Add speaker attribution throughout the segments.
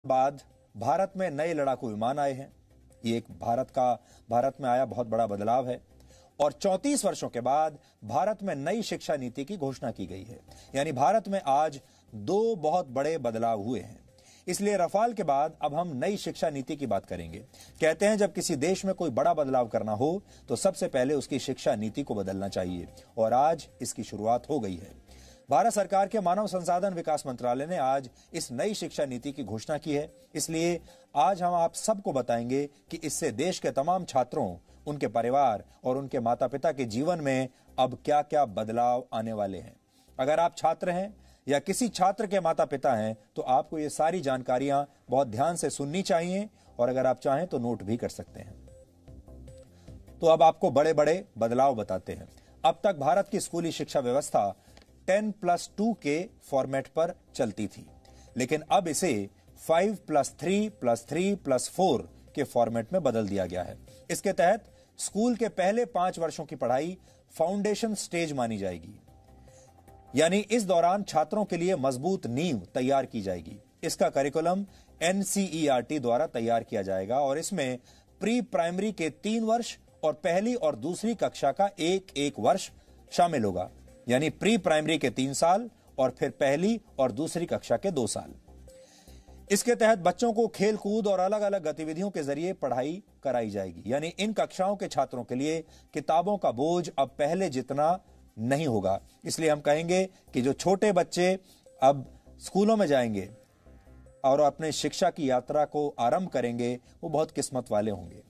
Speaker 1: बाद भारत में नए लड़ाकू विमान आए हैं। ये एक भारत में आया बहुत बड़ा बदलाव है। और 34 वर्षों के बाद भारत में नई शिक्षा नीति की घोषणा की गई है। यानी भारत में आज दो बहुत बड़े बदलाव हुए हैं। इसलिए रफाल के बाद अब हम नई शिक्षा नीति की बात करेंगे। कहते हैं जब किसी देश में कोई बड़ा बदलाव करना हो तो सबसे पहले उसकी शिक्षा नीति को बदलना चाहिए, और आज इसकी शुरुआत हो गई है। भारत सरकार के मानव संसाधन विकास मंत्रालय ने आज इस नई शिक्षा नीति की घोषणा की है। इसलिए आज हम आप सबको बताएंगे कि इससे देश के तमाम छात्रों, उनके परिवार और उनके माता पिता के जीवन में अब क्या क्या बदलाव आने वाले हैं। अगर आप छात्र हैं या किसी छात्र के माता पिता हैं तो आपको ये सारी जानकारियां बहुत ध्यान से सुननी चाहिए, और अगर आप चाहें तो नोट भी कर सकते हैं। तो अब आपको बड़े बड़े बदलाव बताते हैं। अब तक भारत की स्कूली शिक्षा व्यवस्था 10+2 के फॉर्मेट पर चलती थी, लेकिन अब इसे 5+3+3+4 के फॉर्मेट में बदल दिया गया है। इसके तहत स्कूल के पहले 5 वर्षों की पढ़ाई फाउंडेशन स्टेज मानी जाएगी, यानी इस दौरान छात्रों के लिए मजबूत नींव तैयार की जाएगी। इसका करिकुलम NCERT द्वारा तैयार किया जाएगा और इसमें प्री प्राइमरी के 3 वर्ष और पहली और दूसरी कक्षा का एक वर्ष शामिल होगा, यानी प्री प्राइमरी के 3 साल और फिर पहली और दूसरी कक्षा के 2 साल। इसके तहत बच्चों को खेल कूद और अलग अलग गतिविधियों के जरिए पढ़ाई कराई जाएगी, यानी इन कक्षाओं के छात्रों के लिए किताबों का बोझ अब पहले जितना नहीं होगा। इसलिए हम कहेंगे कि जो छोटे बच्चे अब स्कूलों में जाएंगे और अपने शिक्षा की यात्रा को आरंभ करेंगे, वो बहुत किस्मत वाले होंगे।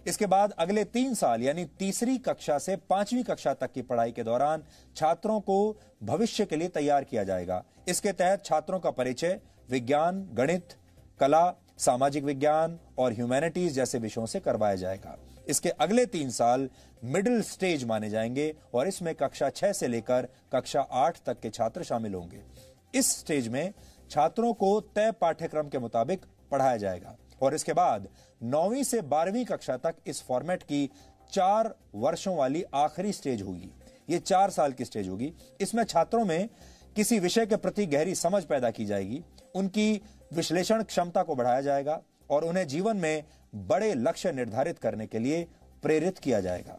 Speaker 1: इसके बाद अगले 3 साल यानी तीसरी कक्षा से 5वीं कक्षा तक की पढ़ाई के दौरान छात्रों को भविष्य के लिए तैयार किया जाएगा। इसके तहत छात्रों का परिचय विज्ञान, गणित, कला, सामाजिक विज्ञान और ह्यूमैनिटीज जैसे विषयों से करवाया जाएगा। इसके अगले 3 साल मिडिल स्टेज माने जाएंगे और इसमें कक्षा 6 से लेकर कक्षा 8 तक के छात्र शामिल होंगे। इस स्टेज में छात्रों को तय पाठ्यक्रम के मुताबिक पढ़ाया जाएगा और इसके बाद 9वीं से 12वीं कक्षा तक इस फॉर्मेट की 4 वर्षों वाली आखिरी स्टेज होगी। ये 4 साल की स्टेज होगी। इसमें छात्रों में किसी विषय के प्रति गहरी समझ पैदा की जाएगी, उनकी विश्लेषण क्षमता को बढ़ाया जाएगा और उन्हें जीवन में बड़े लक्ष्य निर्धारित करने के लिए प्रेरित किया जाएगा।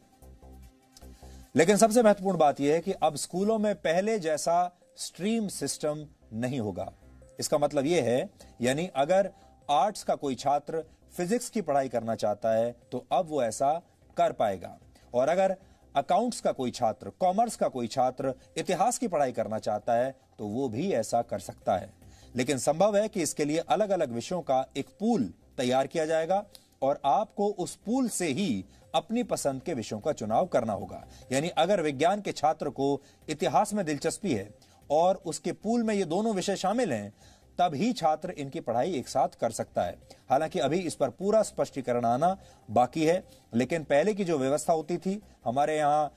Speaker 1: लेकिन सबसे महत्वपूर्ण बात यह है कि अब स्कूलों में पहले जैसा स्ट्रीम सिस्टम नहीं होगा। इसका मतलब यह है, यानी अगर आर्ट्स का कोई छात्र फिजिक्स की पढ़ाई करना चाहता है तो अब वो ऐसा कर पाएगा, और अगर अकाउंट्स का कोई छात्र, कॉमर्स का कोई छात्र इतिहास की पढ़ाई करना चाहता है तो वो भी ऐसा कर सकता है। लेकिन संभव है कि इसके लिए अलग अलग विषयों का एक पूल तैयार किया जाएगा और आपको उस पूल से ही अपनी पसंद के विषयों का चुनाव करना होगा। यानी अगर विज्ञान के छात्र को इतिहास में दिलचस्पी है और उसके पूल में ये दोनों विषय शामिल हैं, तब ही छात्र इनकी पढ़ाई एक साथ कर सकता है। हालांकि अभी इस पर पूरा स्पष्टीकरण आना बाकी है, लेकिन पहले की जो व्यवस्था होती थी, हमारे यहाँ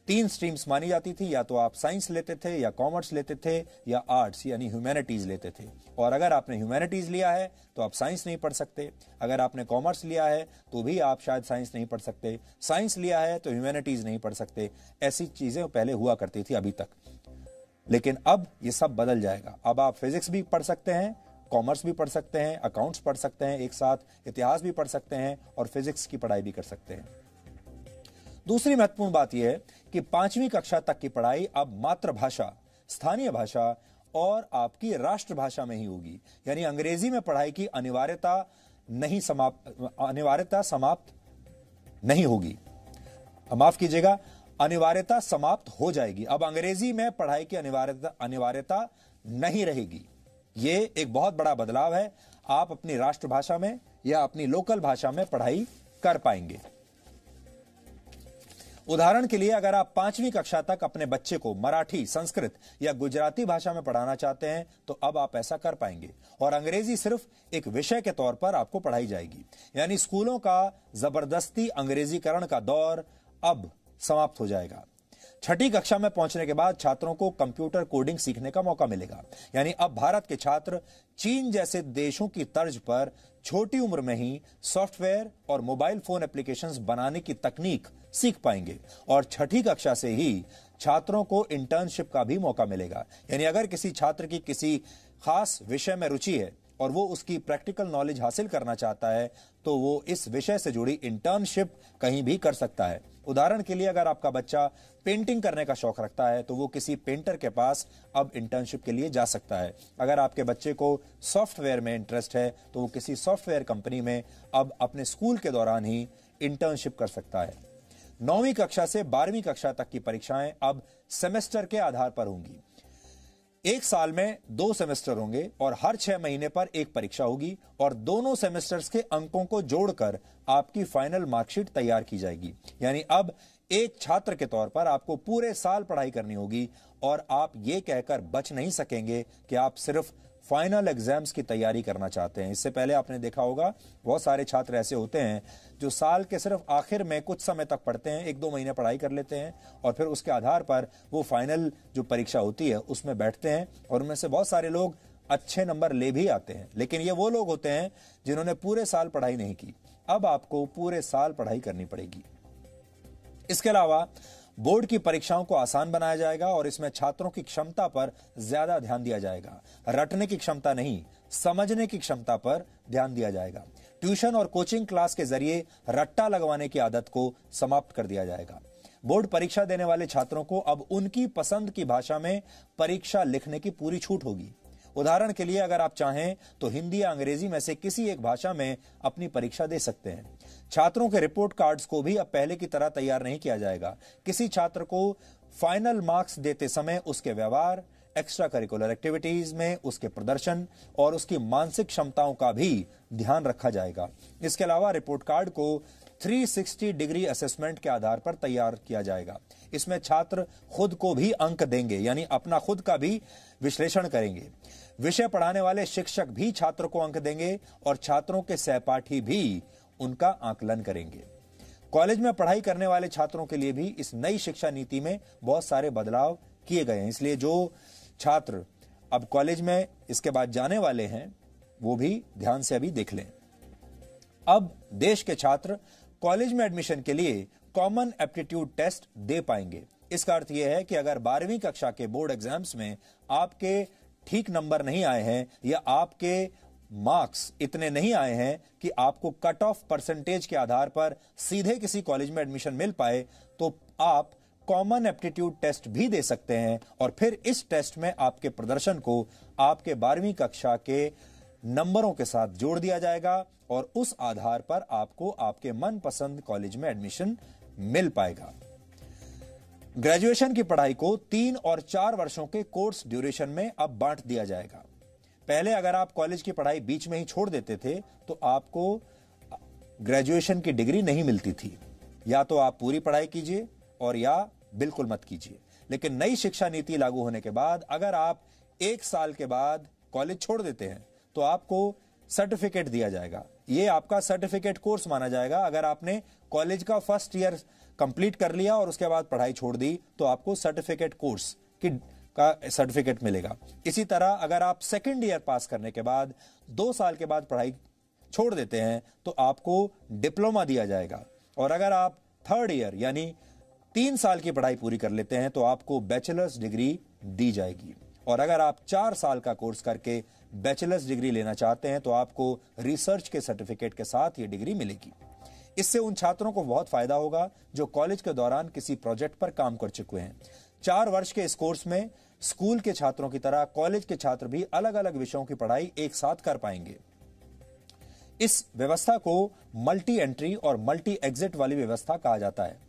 Speaker 1: 3 स्ट्रीम्स मानी जाती थी, या तो आप साइंस लेते थे या कॉमर्स लेते थे या आर्ट्स यानी ह्यूमैनिटीज लेते थे। और अगर आपने ह्यूमैनिटीज लिया है तो आप साइंस नहीं पढ़ सकते, अगर आपने कॉमर्स लिया है तो भी आप शायद साइंस नहीं पढ़ सकते, साइंस लिया है तो ह्यूमैनिटीज नहीं पढ़ सकते। ऐसी चीजें पहले हुआ करती थी अभी तक, लेकिन अब ये सब बदल जाएगा। अब आप फिजिक्स भी पढ़ सकते हैं, कॉमर्स भी पढ़ सकते हैं, अकाउंट्स पढ़ सकते हैं, एक साथ इतिहास भी पढ़ सकते हैं और फिजिक्स की पढ़ाई भी कर सकते हैं। दूसरी महत्वपूर्ण बात यह है कि 5वीं कक्षा तक की पढ़ाई अब मातृभाषा, स्थानीय भाषा और आपकी राष्ट्रभाषा में ही होगी। यानी अंग्रेजी में पढ़ाई की अनिवार्यता समाप्त नहीं होगी। माफ कीजिएगा, अनिवार्यता समाप्त हो जाएगी। अब अंग्रेजी में पढ़ाई की अनिवार्यता नहीं रहेगी। यह एक बहुत बड़ा बदलाव है। आप अपनी राष्ट्रभाषा में या अपनी लोकल भाषा में पढ़ाई कर पाएंगे। उदाहरण के लिए अगर आप 5वीं कक्षा तक अपने बच्चे को मराठी, संस्कृत या गुजराती भाषा में पढ़ाना चाहते हैं तो अब आप ऐसा कर पाएंगे, और अंग्रेजी सिर्फ एक विषय के तौर पर आपको पढ़ाई जाएगी। यानी स्कूलों का जबरदस्ती अंग्रेजीकरण का दौर अब समाप्त हो जाएगा। 6ठी कक्षा में पहुंचने के बाद छात्रों को कंप्यूटर कोडिंग सीखने का मौका मिलेगा। यानी अब भारत के छात्र चीन जैसे देशों की तर्ज पर छोटी उम्र में ही सॉफ्टवेयर और मोबाइल फोन एप्लीकेशंस बनाने की तकनीक सीख पाएंगे, और 6ठी कक्षा से ही छात्रों को इंटर्नशिप का भी मौका मिलेगा। यानी अगर किसी छात्र की किसी खास विषय में रुचि है और वो उसकी प्रैक्टिकल नॉलेज हासिल करना चाहता है तो वो इस विषय से जुड़ी इंटर्नशिप कहीं भी कर सकता है। उदाहरण के लिए अगर आपका बच्चा पेंटिंग करने का शौक रखता है तो वो किसी पेंटर के पास अब इंटर्नशिप के लिए जा सकता है। अगर आपके बच्चे को सॉफ्टवेयर में इंटरेस्ट है तो वो किसी सॉफ्टवेयर कंपनी में अब अपने स्कूल के दौरान ही इंटर्नशिप कर सकता है। 9वीं कक्षा से 12वीं कक्षा तक की परीक्षाएं अब सेमेस्टर के आधार पर होंगी। एक साल में 2 सेमेस्टर होंगे और हर 6 महीने पर एक परीक्षा होगी और दोनों सेमेस्टर्स के अंकों को जोड़कर आपकी फाइनल मार्कशीट तैयार की जाएगी। यानी अब एक छात्र के तौर पर आपको पूरे साल पढ़ाई करनी होगी और आप ये कहकर बच नहीं सकेंगे कि आप सिर्फ फाइनल एग्जाम्स की तैयारी करना चाहते हैं। इससे पहले आपने देखा होगा बहुत सारे छात्र ऐसे होते हैं जो साल के सिर्फ आखिर में कुछ समय तक पढ़ते हैं, 1-2 महीने पढ़ाई कर लेते हैं और फिर उसके आधार पर वो फाइनल जो परीक्षा होती है उसमें बैठते हैं और उनमें से बहुत सारे लोग अच्छे नंबर ले भी आते हैं। लेकिन ये वो लोग होते हैं जिन्होंने पूरे साल पढ़ाई नहीं की। अब आपको पूरे साल पढ़ाई करनी पड़ेगी। इसके अलावा बोर्ड की परीक्षाओं को आसान बनाया जाएगा और इसमें छात्रों की क्षमता पर ज्यादा ध्यान दिया जाएगा। रटने की क्षमता नहीं, समझने की क्षमता पर ध्यान दिया जाएगा। ट्यूशन और कोचिंग क्लास के जरिए रट्टा लगवाने की आदत को समाप्त कर दिया जाएगा। बोर्ड परीक्षा देने वाले छात्रों को अब उनकी पसंद की भाषा में परीक्षा लिखने की पूरी छूट होगी। उदाहरण के लिए अगर आप चाहें तो हिंदी या अंग्रेजी में से किसी एक भाषा में अपनी परीक्षा दे सकते हैं। छात्रों के रिपोर्ट कार्ड्स को भी अब पहले की तरह तैयार नहीं किया जाएगा। किसी छात्र को फाइनल मार्क्स देते समय उसके व्यवहार, एक्स्ट्रा करिकुलर एक्टिविटीज में उसके प्रदर्शन और उसकी मानसिक क्षमताओं का भी ध्यान रखा जाएगा। इसके अलावा रिपोर्ट कार्ड को 360 डिग्री असेसमेंट के आधार पर तैयार किया जाएगा। इसमें छात्र खुद को भी अंक देंगे, यानी अपना खुद का भी विश्लेषण करेंगे। विषय पढ़ाने वाले शिक्षक भी छात्र को अंक देंगे और छात्रों के सहपाठी भी उनका आकलन करेंगे। कॉलेज में पढ़ाई करने वाले छात्रों के लिए भी इस नई शिक्षा नीति में बहुत सारे बदलाव किए गए हैं। इसलिए जो छात्र अब कॉलेज में इसके बाद जाने वाले हैं वो भी ध्यान से अभी देख लें। अब देश के छात्र कॉलेज में एडमिशन के लिए कॉमन एप्टीट्यूड टेस्ट दे पाएंगे। इसका अर्थ यह है कि अगर 12वीं कक्षा के बोर्ड एग्जाम्स में आपके ठीक नंबर नहीं आए हैं या आपके मार्क्स इतने नहीं आए हैं कि आपको कट ऑफ परसेंटेज के आधार पर सीधे किसी कॉलेज में एडमिशन मिल पाए, तो आप कॉमन एप्टीट्यूड टेस्ट भी दे सकते हैं और फिर इस टेस्ट में आपके प्रदर्शन को आपके 12वीं कक्षा के नंबरों के साथ जोड़ दिया जाएगा और उस आधार पर आपको आपके मनपसंद कॉलेज में एडमिशन मिल पाएगा। ग्रेजुएशन की पढ़ाई को 3 और 4 वर्षों के कोर्स ड्यूरेशन में अब बांट दिया जाएगा। पहले अगर आप कॉलेज की पढ़ाई बीच में ही छोड़ देते थे तो आपको ग्रेजुएशन की डिग्री नहीं मिलती थी। या तो आप पूरी पढ़ाई कीजिए और या बिल्कुल मत कीजिए। लेकिन नई शिक्षा नीति लागू होने के बाद अगर आप 1 साल के बाद कॉलेज छोड़ देते हैं तो आपको सर्टिफिकेट दिया जाएगा। ये आपका सर्टिफिकेट कोर्स माना जाएगा। अगर आपने कॉलेज का फर्स्ट ईयर कंप्लीट कर लिया और उसके बाद पढ़ाई छोड़ दी तो आपको सर्टिफिकेट कोर्स का सर्टिफिकेट मिलेगा। इसी तरह अगर आप सेकेंड ईयर पास करने के बाद 2 साल के बाद पढ़ाई छोड़ देते हैं तो आपको डिप्लोमा दिया जाएगा और अगर आप थर्ड ईयर यानी 3 साल की पढ़ाई पूरी कर लेते हैं तो आपको बैचलर्स डिग्री दी जाएगी और अगर आप 4 साल का कोर्स करके बैचलर्स डिग्री लेना चाहते हैं तो आपको रिसर्च के सर्टिफिकेट के साथ ये डिग्री मिलेगी। इससे उन छात्रों को बहुत फायदा होगा जो कॉलेज के दौरान किसी प्रोजेक्ट पर काम कर चुके हैं। 4 वर्ष के इस कोर्स में स्कूल के छात्रों की तरह कॉलेज के छात्र भी अलग अलग विषयों की पढ़ाई एक साथ कर पाएंगे। इस व्यवस्था को मल्टी एंट्री और मल्टी एग्जिट वाली व्यवस्था कहा जाता है।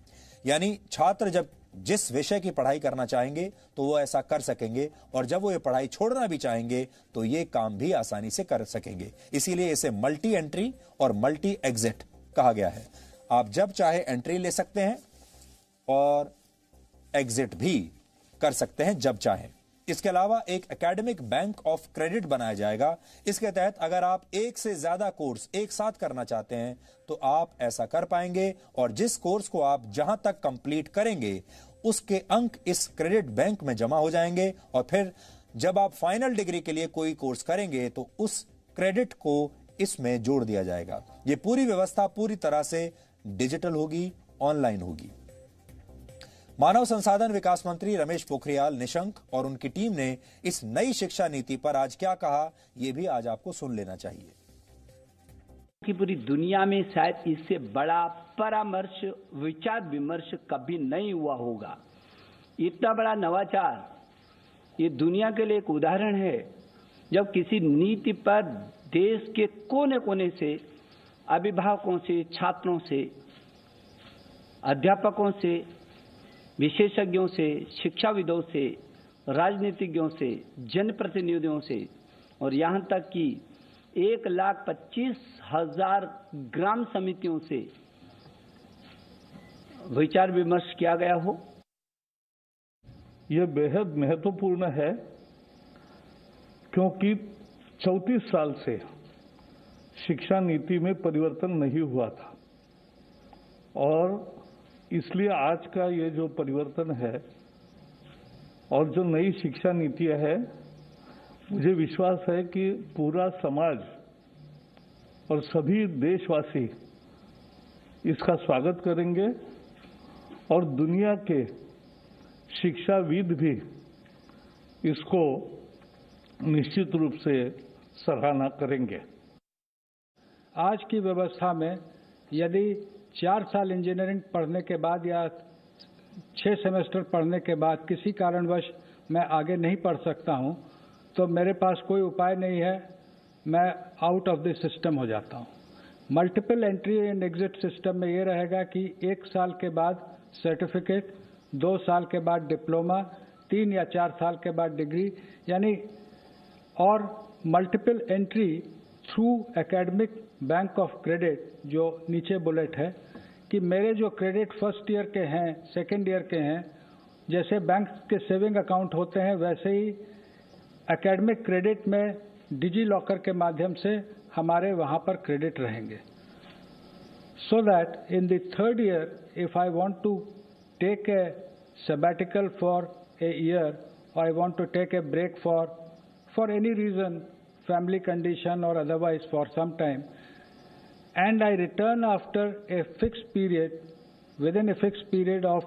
Speaker 1: यानी छात्र जब जिस विषय की पढ़ाई करना चाहेंगे तो वो ऐसा कर सकेंगे और जब वो ये पढ़ाई छोड़ना भी चाहेंगे तो ये काम भी आसानी से कर सकेंगे। इसीलिए इसे मल्टी एंट्री और मल्टी एग्जिट कहा गया है। आप जब चाहे एंट्री ले सकते हैं और एग्जिट भी कर सकते हैं जब चाहें। इसके अलावा एक एकेडमिक बैंक ऑफ क्रेडिट बनाया जाएगा। इसके तहत अगर आप एक से ज्यादा कोर्स एक साथ करना चाहते हैं तो आप ऐसा कर पाएंगे और जिस कोर्स को आप जहां तक कंप्लीट करेंगे उसके अंक इस क्रेडिट बैंक में जमा हो जाएंगे और फिर जब आप फाइनल डिग्री के लिए कोई कोर्स करेंगे तो उस क्रेडिट को इसमें जोड़ दिया जाएगा। यह पूरी व्यवस्था पूरी तरह से डिजिटल होगी, ऑनलाइन होगी। मानव संसाधन विकास मंत्री रमेश पोखरियाल निशंक और उनकी टीम ने इस नई शिक्षा नीति पर आज क्या कहा, यह भी आज आपको सुन लेना चाहिए।
Speaker 2: कि पूरी दुनिया में शायद इससे बड़ा परामर्श, विचार विमर्श कभी नहीं हुआ होगा। इतना बड़ा नवाचार ये दुनिया के लिए एक उदाहरण है, जब किसी नीति पर देश के कोने कोने से, अभिभावकों से, छात्रों से, अध्यापकों से, विशेषज्ञों से, शिक्षाविदों से, राजनीतिज्ञों से, जनप्रतिनिधियों से और यहां तक कि 1,25,000 ग्राम समितियों से विचार विमर्श किया गया हो।
Speaker 3: यह बेहद महत्वपूर्ण है क्योंकि 34 साल से शिक्षा नीति में परिवर्तन नहीं हुआ था और इसलिए आज का ये जो परिवर्तन है और जो नई शिक्षा नीतियां है, मुझे विश्वास है कि पूरा समाज और सभी देशवासी इसका स्वागत करेंगे और दुनिया के शिक्षाविद भी इसको निश्चित रूप से सराहना करेंगे।
Speaker 4: आज की व्यवस्था में यदि 4 साल इंजीनियरिंग पढ़ने के बाद या 6 सेमेस्टर पढ़ने के बाद किसी कारणवश मैं आगे नहीं पढ़ सकता हूं, तो मेरे पास कोई उपाय नहीं है, मैं आउट ऑफ द सिस्टम हो जाता हूं। Multiple entry and exit system में ये रहेगा कि 1 साल के बाद सर्टिफिकेट, 2 साल के बाद डिप्लोमा, 3 या 4 साल के बाद डिग्री, यानी और multiple entry through academic bank of credit, जो नीचे बुलेट है कि मेरे जो क्रेडिट फर्स्ट ईयर के हैं, सेकेंड ईयर के हैं, जैसे बैंक के सेविंग अकाउंट होते हैं वैसे ही एकेडमिक क्रेडिट में डिजी लॉकर के माध्यम से हमारे वहाँ पर क्रेडिट रहेंगे। So that in the third year if I want to take a sabbatical for a year or I want to take a break for any reason, family condition or otherwise for some time, and I return after a fixed period, within a fixed period of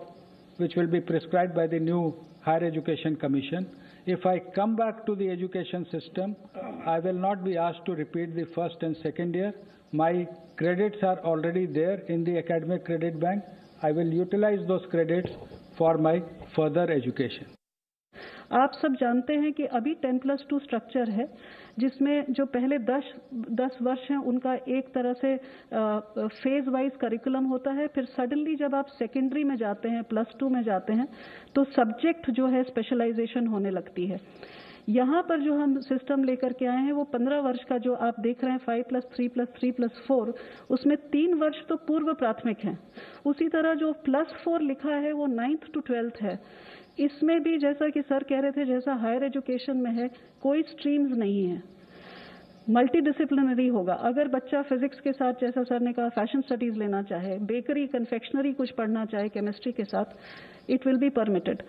Speaker 4: which will be prescribed by the new Higher Education Commission. If I come back to the education system, I will not be asked to repeat the first and second year. My credits are already there in the academic credit bank. I will utilize those credits for my further education.
Speaker 5: आप सब जानते हैं कि अभी 10+2 structure है, जिसमें जो पहले 10 वर्ष हैं उनका एक तरह से फेज वाइज करिकुलम होता है। फिर सडनली जब आप सेकेंडरी में जाते हैं, +2 में जाते हैं, तो सब्जेक्ट जो है स्पेशलाइजेशन होने लगती है। यहाँ पर जो हम सिस्टम लेकर के आए हैं वो 15 वर्ष का जो आप देख रहे हैं 5+3+3+4, उसमें 3 वर्ष तो पूर्व प्राथमिक हैं। उसी तरह जो +4 लिखा है वो 9th to 12th है। इसमें भी जैसा कि सर कह रहे थे, जैसा हायर एजुकेशन में है, कोई स्ट्रीम्स नहीं है, मल्टी डिसिप्लिनरी होगा। अगर बच्चा फिजिक्स के साथ, जैसा सर ने कहा, फैशन स्टडीज लेना चाहे, बेकरी कन्फेक्शनरी कुछ पढ़ना चाहे केमिस्ट्री के साथ, इट विल बी परमिटेड।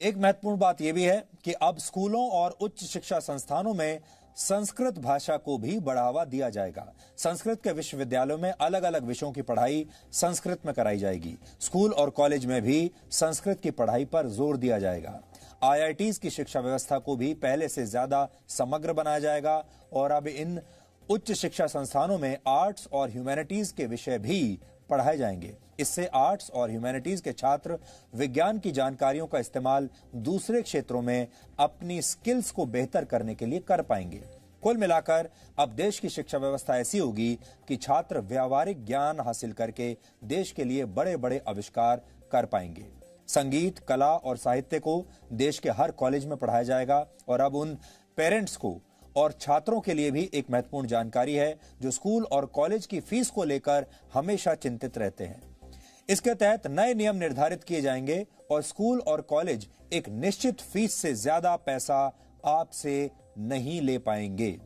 Speaker 1: एक महत्वपूर्ण बात यह भी है कि अब स्कूलों और उच्च शिक्षा संस्थानों में संस्कृत भाषा को भी बढ़ावा दिया जाएगा। संस्कृत के विश्वविद्यालयों में अलग अलग विषयों की पढ़ाई संस्कृत में कराई जाएगी। स्कूल और कॉलेज में भी संस्कृत की पढ़ाई पर जोर दिया जाएगा। आईआईटीज की शिक्षा व्यवस्था को भी पहले से ज्यादा समग्र बनाया जाएगा और अब इन उच्च शिक्षा संस्थानों में आर्ट्स और ह्यूमैनिटीज के विषय भी पढ़ाए जाएंगे। इससे आर्ट्स और ह्यूमैनिटीज के छात्र विज्ञान की जानकारियों का इस्तेमाल दूसरे क्षेत्रों में अपनी स्किल्स को बेहतर करने के लिए कर पाएंगे। कुल मिलाकर अब देश की शिक्षा व्यवस्था ऐसी होगी कि छात्र व्यावहारिक ज्ञान हासिल करके देश के लिए बड़े बड़े आविष्कार कर पाएंगे। संगीत, कला और साहित्य को देश के हर कॉलेज में पढ़ाया जाएगा। और अब उन पेरेंट्स को और छात्रों के लिए भी एक महत्वपूर्ण जानकारी है जो स्कूल और कॉलेज की फीस को लेकर हमेशा चिंतित रहते हैं। इसके तहत नए नियम निर्धारित किए जाएंगे और स्कूल और कॉलेज एक निश्चित फीस से ज्यादा पैसा आपसे नहीं ले पाएंगे।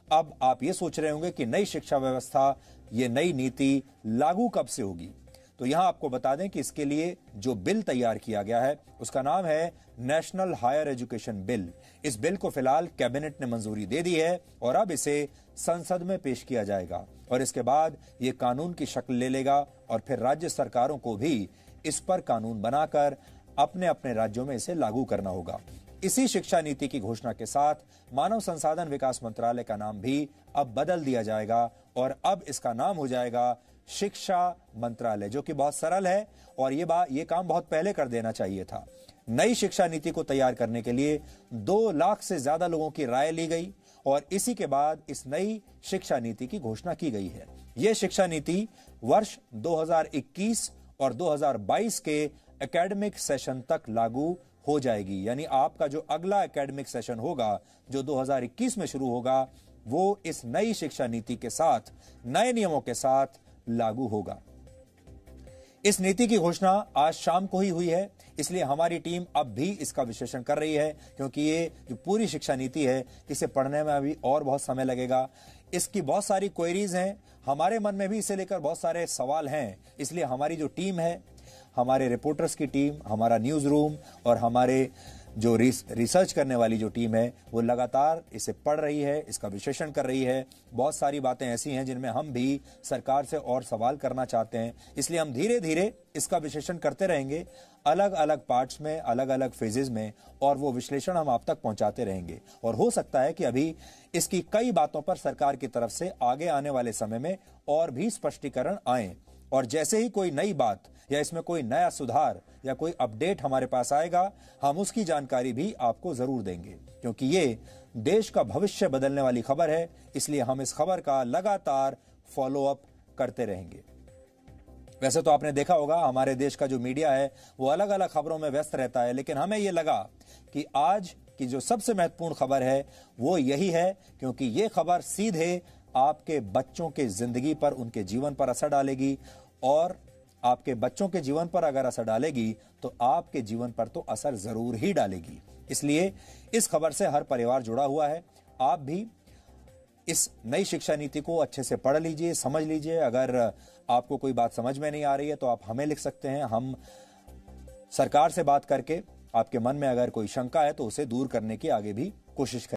Speaker 1: अब आप ये सोच रहे होंगे कि नई शिक्षा व्यवस्था, ये नई नीति लागू कब से होगी, तो यहां आपको बता दें कि इसके लिए जो बिल तैयार किया गया है उसका नाम है नेशनल हायर एजुकेशन बिल। इस बिल को फिलहाल कैबिनेट ने मंजूरी दे दी है और अब इसे संसद में पेश किया जाएगा और इसके बाद ये कानून की शक्ल ले लेगा और फिर राज्य सरकारों को भी इस पर कानून बनाकर अपने अपने राज्यों में इसे लागू करना होगा। इसी शिक्षा नीति की घोषणा के साथ मानव संसाधन विकास मंत्रालय का नाम भी अब बदल दिया जाएगा और अब इसका नाम हो जाएगा शिक्षा मंत्रालय, जो कि बहुत सरल है और ये काम बहुत पहले कर देना चाहिए था। नई शिक्षा नीति को तैयार करने के लिए 2 लाख से ज्यादा लोगों की राय ली गई और इसी के बाद इस नई शिक्षा नीति की घोषणा की गई है। यह शिक्षा नीति वर्ष 2021 और 2022 के एकेडमिक सेशन तक लागू हो जाएगी। यानी आपका जो अगला एकेडमिक सेशन होगा, जो 2021 में शुरू होगा, वो इस नई शिक्षा नीति के साथ, नए नियमों के साथ लागू होगा। इस नीति की घोषणा आज शाम को ही हुई है, इसलिए हमारी टीम अब भी इसका विश्लेषण कर रही है, क्योंकि ये जो पूरी शिक्षा नीति है, इसे पढ़ने में अभी और बहुत समय लगेगा। इसकी बहुत सारी क्वेरीज हैं, हमारे मन में भी इसे लेकर बहुत सारे सवाल हैं। इसलिए हमारी जो टीम है, हमारे रिपोर्टर्स की टीम, हमारा न्यूज रूम और हमारे जो रिसर्च करने वाली जो टीम है, वो लगातार इसे पढ़ रही है, इसका विश्लेषण कर रही है। बहुत सारी बातें ऐसी हैं जिनमें हम भी सरकार से और सवाल करना चाहते हैं, इसलिए हम धीरे धीरे इसका विश्लेषण करते रहेंगे, अलग अलग पार्ट्स में, अलग अलग फेजेस में, और वो विश्लेषण हम आप तक पहुंचाते रहेंगे। और हो सकता है कि अभी इसकी कई बातों पर सरकार की तरफ से आगे आने वाले समय में और भी स्पष्टीकरण आए, और जैसे ही कोई नई बात या इसमें कोई नया सुधार या कोई अपडेट हमारे पास आएगा, हम उसकी जानकारी भी आपको जरूर देंगे, क्योंकि ये देश का भविष्य बदलने वाली खबर है। इसलिए हम इस खबर का लगातार फॉलो अप करते रहेंगे। वैसे तो आपने देखा होगा, हमारे देश का जो मीडिया है वो अलग अलग खबरों में व्यस्त रहता है, लेकिन हमें यह लगा कि आज की जो सबसे महत्वपूर्ण खबर है वो यही है, क्योंकि ये खबर सीधे आपके बच्चों के जिंदगी पर, उनके जीवन पर असर डालेगी, और आपके बच्चों के जीवन पर अगर असर डालेगी तो आपके जीवन पर तो असर जरूर ही डालेगी। इसलिए इस खबर से हर परिवार जुड़ा हुआ है। आप भी इस नई शिक्षा नीति को अच्छे से पढ़ लीजिए, समझ लीजिए। अगर आपको कोई बात समझ में नहीं आ रही है तो आप हमें लिख सकते हैं। हम सरकार से बात करके आपके मन में अगर कोई शंका है तो उसे दूर करने की आगे भी कोशिश करें।